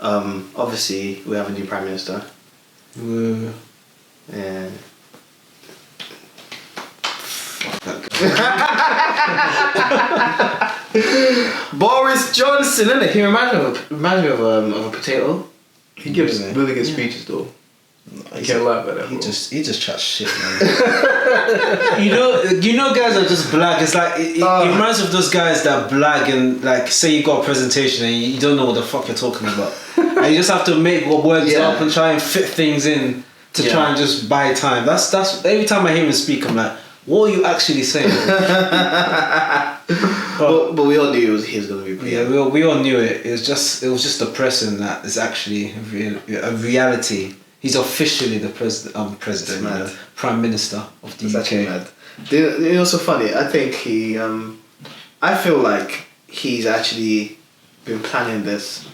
Obviously, we have a new Prime Minister. Yeah. Boris Johnson, isn't it? He reminds me of a potato. He gives really good speeches though. I can't lie about that. He just chats shit, man. you know, guys are just blag. It's like it reminds me of those guys that blag and like say you got a presentation and you don't know what the fuck you're talking about, and you just have to make words up and try and fit things in to try and just buy time. That's every time I hear him speak, I'm like, what are you actually saying? but we all knew he was going to be. Yeah, we all knew it. It was just depressing that it's actually a reality. He's officially the president, Prime Minister of the UK. Actually mad. You know, so funny. I think I feel like he's actually been planning this.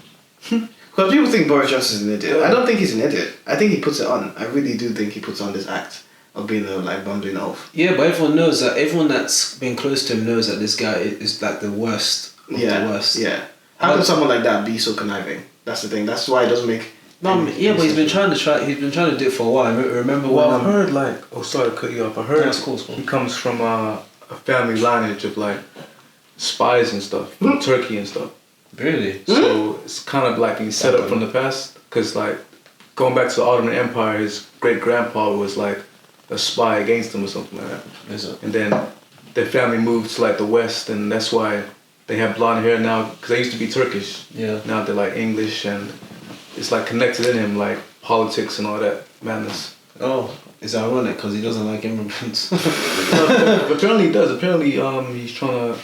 Because people think Boris Johnson's an idiot. I don't think he's an idiot. I think he puts it on. I really do think he puts on this act of being a bumbling oaf. Yeah, but everyone knows that. Everyone that's been close to him knows that this guy is like the worst of the worst. Yeah. How can someone like that be so conniving? That's the thing. That's why it doesn't make. But he's been trying to do it for a while. Remember when I heard sorry to cut you off. I heard cool. He comes from a family lineage of like spies and stuff from Turkey and stuff. Really? So it's kind of like he's set up from the past, because like going back to the Ottoman Empire, his great grandpa was like a spy against him or something like that. Is it? And then their family moved to like the West, and that's why they have blonde hair now, because they used to be Turkish. Yeah. Now they're like English, and it's like connected in him, like politics and all that madness. Oh, it's ironic because he doesn't like immigrants. Apparently he does. Apparently he's trying to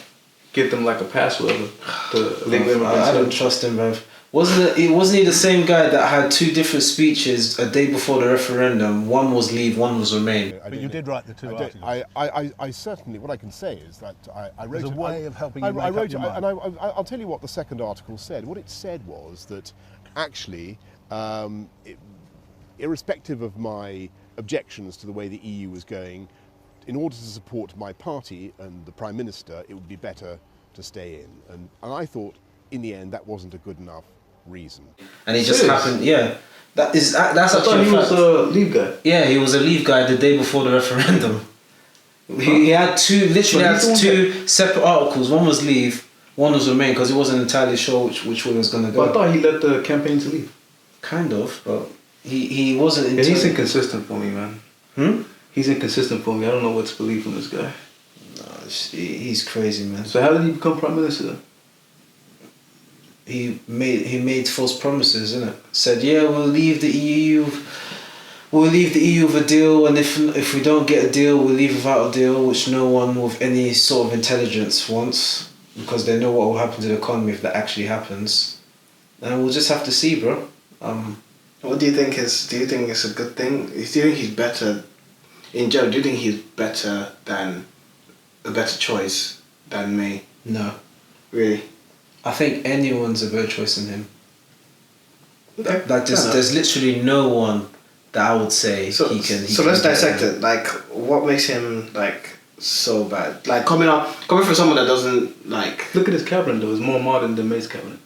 get them like a password to illegal immigrants. I don't trust him, bruv. Wasn't he the same guy that had two different speeches a day before the referendum? One was leave, one was remain. But you did write the two articles. I certainly, what I can say is that I wrote There's a way of helping you make up your mind. And I'll tell you what the second article said. What it said was that actually, irrespective of my objections to the way the EU was going, in order to support my party and the Prime Minister, it would be better to stay in. And I thought, in the end, that wasn't a good enough reason. And it just happened, that's actually he was a Leave guy. Yeah, he was a Leave guy the day before the referendum. He had two separate articles. One was Leave, one was Remain, because he wasn't entirely sure which way he was going to go. But I thought he led the campaign to leave. Kind of, but he wasn't. Yeah, he's inconsistent for me, man. He's inconsistent for me. I don't know what to believe from this guy. No, he's crazy, man. So how did he become Prime Minister? He made false promises, innit? Said, yeah, we'll leave the EU with a deal, and if we don't get a deal, we'll leave without a deal, which no one with any sort of intelligence wants, because they know what will happen to the economy if that actually happens. And we'll just have to see, bro. What do you think it's a good thing? Do you think he's better in general? Do you think he's a better choice than May? No. Really? I think anyone's a better choice than him. Okay. There's literally no one that I would say he can. So let's dissect it. Like, what makes him like so bad? Like coming from someone that doesn't like. Look at his cabinet though. It's more modern than May's cabinet.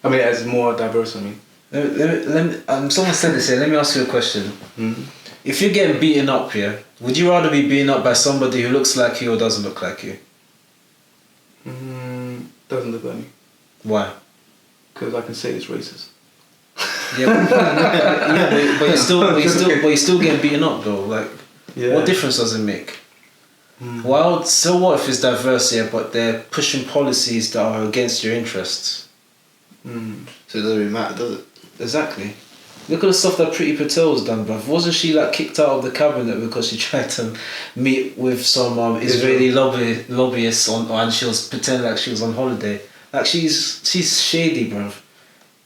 I mean, it's more diverse. I mean. Let me, someone said this here. Let me ask you a question. Mm-hmm. If you're getting beaten up here, would you rather be beaten up by somebody who looks like you or doesn't look like you? Doesn't look like me. Why? Because I can say it's racist. But you're still getting beaten up though. Like, what difference does it make? Well, so what if it's diverse here, but they're pushing policies that are against your interests? So it doesn't really matter, does it? Exactly. Look at the stuff that Priti Patel's done, bruv. Wasn't she like kicked out of the cabinet because she tried to meet with some Israeli lobbyists and she was pretending like she was on holiday? Like she's shady, bruv.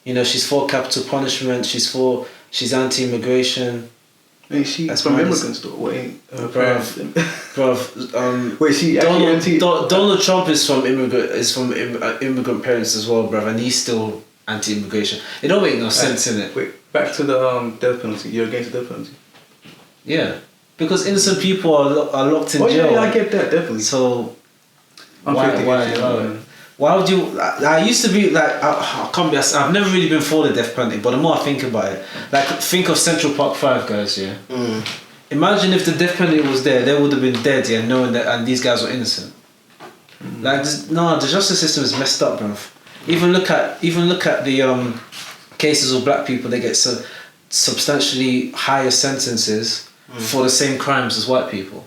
You know, she's for capital punishment. She's anti-immigration. Wait, she's from immigrants though. Wait, bruv. Wait, she Donald Trump is from immigrant parents as well, bruv, and he's still anti-immigration. It don't make no sense, innit? Wait, back to the death penalty. You're against the death penalty? Yeah, because innocent people are locked in jail. Yeah, I get that definitely. So why Why would you? I used to be like, I can't be. I've never really been for the death penalty, but the more I think about it, like think of Central Park 5 guys, yeah. Imagine if the death penalty was there, they would have been dead, yeah, knowing that, and these guys were innocent. Like, the justice system is messed up, bro. Even look at the cases of black people. They get substantially higher sentences for the same crimes as white people.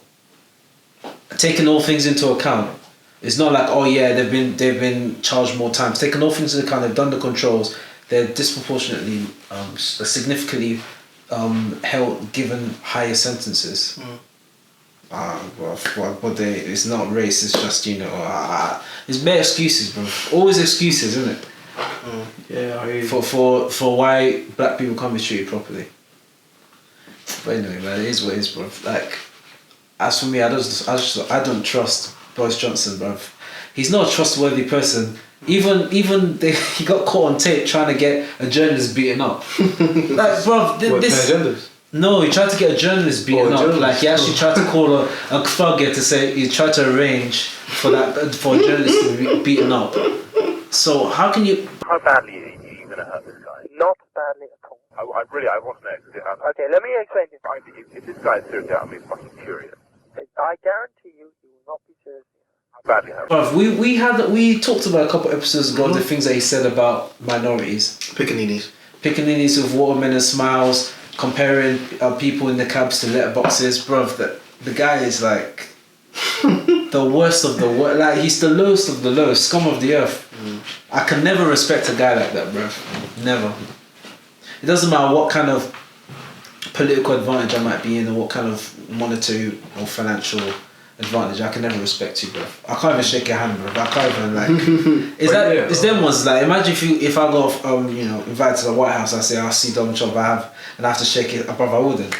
Taking all things into account, it's not like, oh yeah, they've been charged more times. Taking all things into account, they've done the controls. They're disproportionately, significantly given higher sentences. It's not race. It's just it's bare excuses, bro. Always excuses, isn't it? Yeah, I hear you. For why black people can't be treated properly. But anyway, man, it is what it is, bro. Like, as for me, I don't trust Boris Johnson, bro. He's not a trustworthy person. Even he got caught on tape trying to get a journalist beaten up. Like, bro, this. No, he tried to get a journalist beaten up. Like, he actually tried to call a thugger to say he tried to arrange for a journalist to be beaten up. So how can you? How badly are you going to hurt this guy? Not badly at all. I want to know. Okay, let me explain this. If this guy is serious, I'm fucking furious. I guarantee you, he will not be serious. How badly hurt? Bruv, we talked about a couple episodes ago the things that he said about minorities. Pickaninnies with watermelon smiles, comparing people in the cabs to letterboxes. Bruv, the guy is like the worst of the worst. Like, he's the lowest of the low, scum of the earth. I can never respect a guy like that, bruv. Never. It doesn't matter what kind of political advantage I might be in, or what kind of monetary or financial advantage. I can never respect you, bruv. I can't even shake your hand, bruv. I can't even like. It's them ones like. Imagine if I got invited to the White House, I say I'll see Donald Trump. And I have to shake it, bruv. I wouldn't.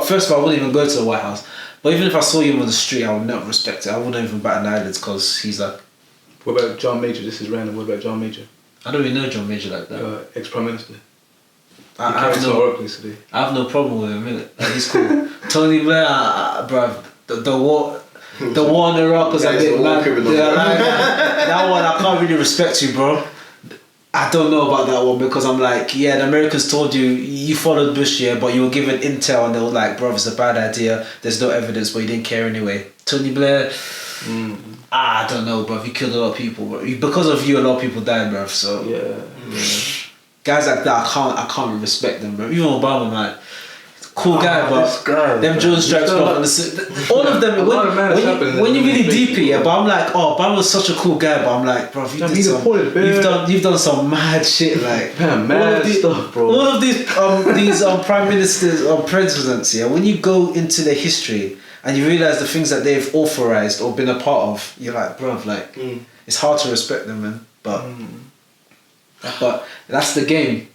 First of all, I wouldn't even go to the White House. But even if I saw him on the street, I would not respect it. I wouldn't even bat an eyelids because he's like. What about John Major? This is random. What about John Major? I don't really know John Major like that. Ex-Prime Minister. I have no problem with him, innit? Like, he's cool. Tony Blair, bruv, the war in Iraq was a bit mad. That one, I can't really respect you, bro. I don't know about that one because I'm like, yeah, the Americans told you followed Bush, yeah, but you were given intel and they were like, bro, it's a bad idea. There's no evidence, but you didn't care anyway. Tony Blair, I don't know, bro. He killed a lot of people, bro. Because of you, a lot of people died, bro. So guys like that, I can't respect them, bro. Even Obama, man, cool guy, but them Jones stripes, bro. All of them. When you really deep it, yeah. But I'm like, Obama was such a cool guy, but I'm like, bro, you've done some mad shit, like mad stuff, bro. All of these prime ministers, presidents, yeah. When you go into their history and you realize the things that they've authorized or been a part of, you're like, bro, like it's hard to respect them, man. But that's the game.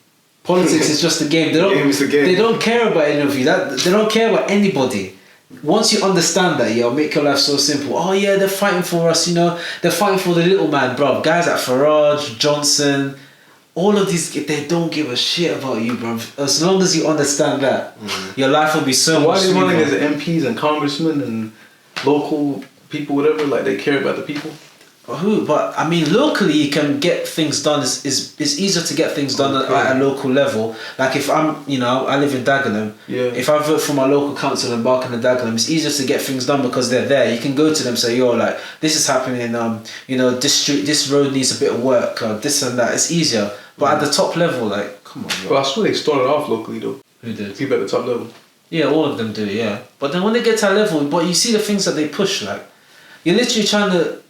Politics is just a game. They don't care about any of you. They don't care about anybody. Once you understand that, it'll make your life so simple. Oh yeah, they're fighting for us, They're fighting for the little man, bro. Guys like Farage, Johnson, all of these, they don't give a shit about you, bro. As long as you understand that, your life will be so much smoother. Why are they running as MPs and congressmen and local people, whatever? Like, they care about the people? Who? But I mean, locally you can get things done. It's easier to get things done at a local level. Like if I live in Dagenham. Yeah. If I vote for my local council and Barking and Dagenham, it's easier to get things done because they're there. You can go to them and say, like, this is happening. This road needs a bit of work. This and that. It's easier. But at the top level, like, come on, bro. But I swear they started off locally though. Who did? People at the top level. Yeah, all of them do. Yeah. But then when they get to that level, but you see the things that they push. Like, you're literally trying to.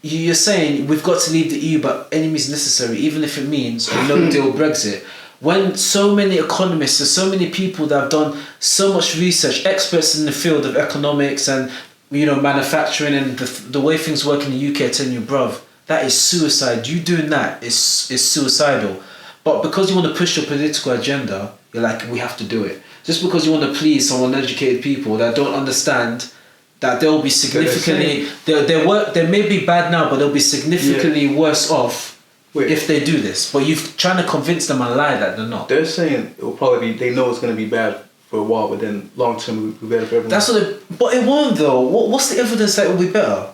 You're saying we've got to leave the EU, but any means necessary, even if it means a no-deal Brexit. When so many economists and so many people that have done so much research, experts in the field of economics and manufacturing and the way things work in the UK, are telling you, bruv, that is suicide. You doing that is suicidal. But because you want to push your political agenda, you're like, we have to do it. Just because you want to please some uneducated people that don't understand that they'll be significantly they may be bad now, but they'll be significantly worse off if they do this. But you're trying to convince them a lie that they're not. They're saying it will probably be. They know it's going to be bad for a while, but then long term it will be better for everyone. But it won't though. What's the evidence that it will be better?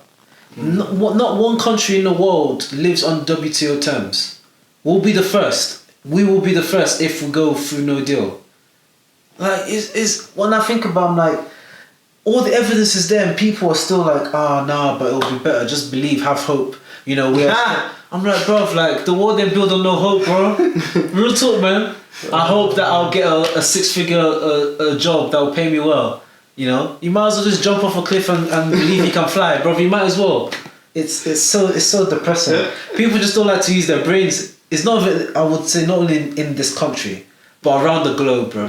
Not one country in the world lives on WTO terms. We'll be the first. We will be the first if we go through no deal. Like, it's when I think about, I'm like, all the evidence is there and people are still like, nah, but it'll be better. Just believe, have hope. You know, I'm like, bruv, like, the world they build on no hope, bro. Real talk, man. I hope that I'll get a six-figure job that will pay me well. You know, you might as well just jump off a cliff and believe you can fly, bro. You might as well. It's so depressing. People just don't like to use their brains. It's not even, I would say, not only in this country, but around the globe, bro.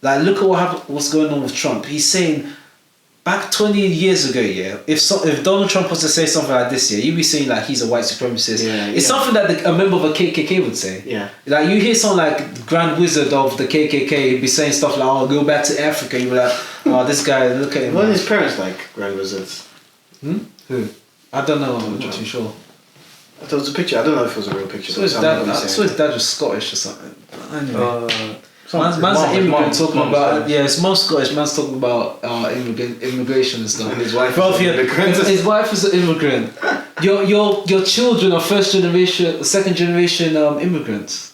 Like, look at what's going on with Trump. He's saying, back 20 years ago, yeah, if Donald Trump was to say something like this, yeah, you'd be saying like he's a white supremacist. It's something that a member of a KKK would say. Yeah. Like, you hear someone like Grand Wizard of the KKK be saying stuff like, "Oh, go back to Africa." You be like, "Oh, this guy, look at him." What are his parents like, Grand Wizards? Who? I don't know. I'm not too sure. I thought it was a picture. I don't know if it was a real picture. So his dad was Scottish or something. Anyway. Man's an immigrant talking about his mom's Scottish. Man's talking about immigration and stuff. And his wife is an immigrant. His wife is an immigrant. Your children are second generation immigrants.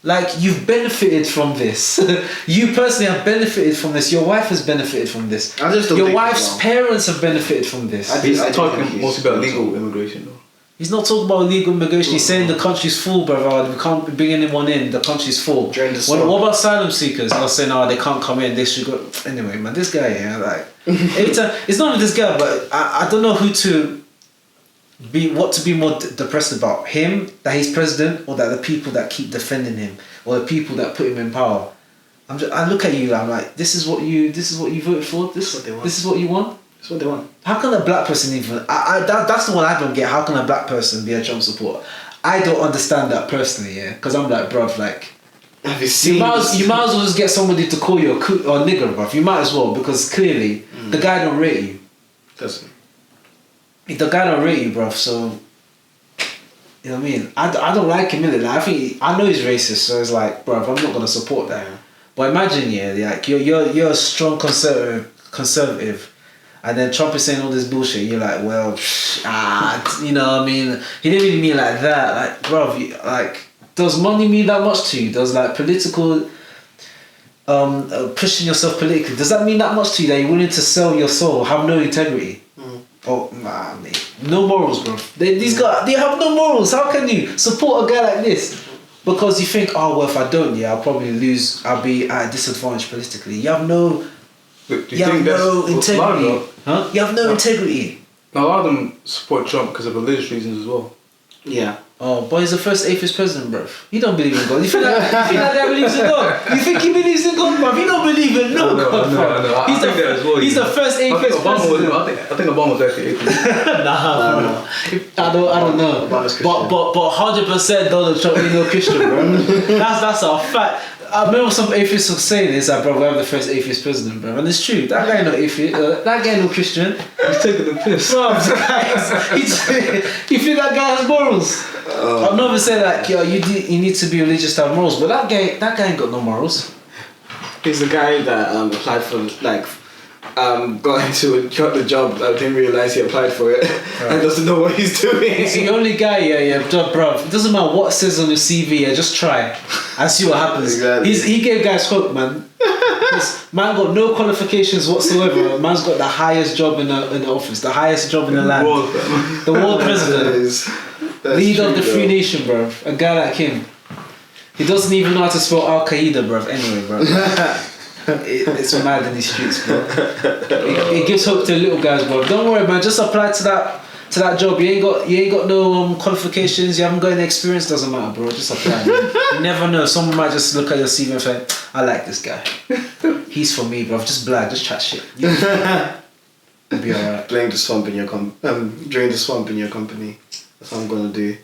Like, you've benefited from this. You personally have benefited from this. Your wife has benefited from this. Your wife's parents have benefited from this. He's talking mostly about legal immigration, though. He's not talking about illegal immigration. He's saying the country's full, brother. We can't bring anyone in. The country's full. What about asylum seekers? They're saying, they can't come in. They should go. Anyway, man, this guy, yeah, like, it's not even this guy, but I don't know what to be more depressed about. Him, that he's president, or that the people that keep defending him, or the people that put him in power. I look at you, I'm like, this is what you voted for? This is what you want? That's what they want. How can a black person even... that's the one I don't get. How can a black person be a Trump supporter? I don't understand that personally, yeah. Because I'm like, bruv, like... Have you seen... You might as well just get somebody to call you a nigger, bruv. You might as well, because clearly, the guy don't rate you. Doesn't. The guy don't rate you, bruv, so... You know what I mean? I don't like him, innit? Like, I know he's racist, so it's like, bruv, I'm not going to support that. But imagine, yeah, like, you're a strong conservative. And then Trump is saying all this bullshit. You're like, well, you know what I mean? He didn't really mean like that. Like, bro, like, does money mean that much to you? Does, like, political, pushing yourself politically, does that mean that much to you, that you're willing to sell your soul, have no integrity? Oh, nah, mate. No morals, bro. These guys, they have no morals. How can you support a guy like this? Because you think, if I don't, I'll probably lose, I'll be at a disadvantage politically. You have no... You have no integrity. You have no integrity. A lot of them support Trump because of religious reasons as well. Yeah. Oh, but he's the first atheist president, bruv. He don't believe in God. You think that guy believes in God? You think he believes in God, bruv? He don't believe in God, bruv. He's the first atheist president. I think Obama was actually atheist. Nah. I don't know. But 100% Donald Trump ain't no Christian, bro. That's a fact. I remember some atheists were saying this, like, bro, we have the first atheist president, bro. And it's true. That guy no atheist. That guy no Christian. He's taking the piss. Bro, you think that guy has morals? I'm not even saying like, you need to be religious to have morals, but that guy ain't got no morals. He's the guy that applied for, like, got into the job, didn't realise he applied for it, and doesn't know what he's doing. He's the only guy, bro. It doesn't matter what it says on your CV, just try and see what happens. Exactly. He gave guys hope, man. Man got no qualifications whatsoever. Man's got the highest job in the office, the highest job in the land, the world president, leader of the free nation, bro. A guy like him, he doesn't even know how to spell Al Qaeda, bro. Anyway, bro. It's mad in these streets, bro. It gives hope to little guys, bro. Don't worry, man. Just apply to that job. You ain't got no qualifications. You haven't got any experience. Doesn't matter, bro. Just apply. Man. You never know. Someone might just look at your CV and say, "I like this guy. He's for me, bro. Just blag. Just chat shit. You'll be alright." Drain the swamp in your during the swamp in your company. That's what I'm gonna do.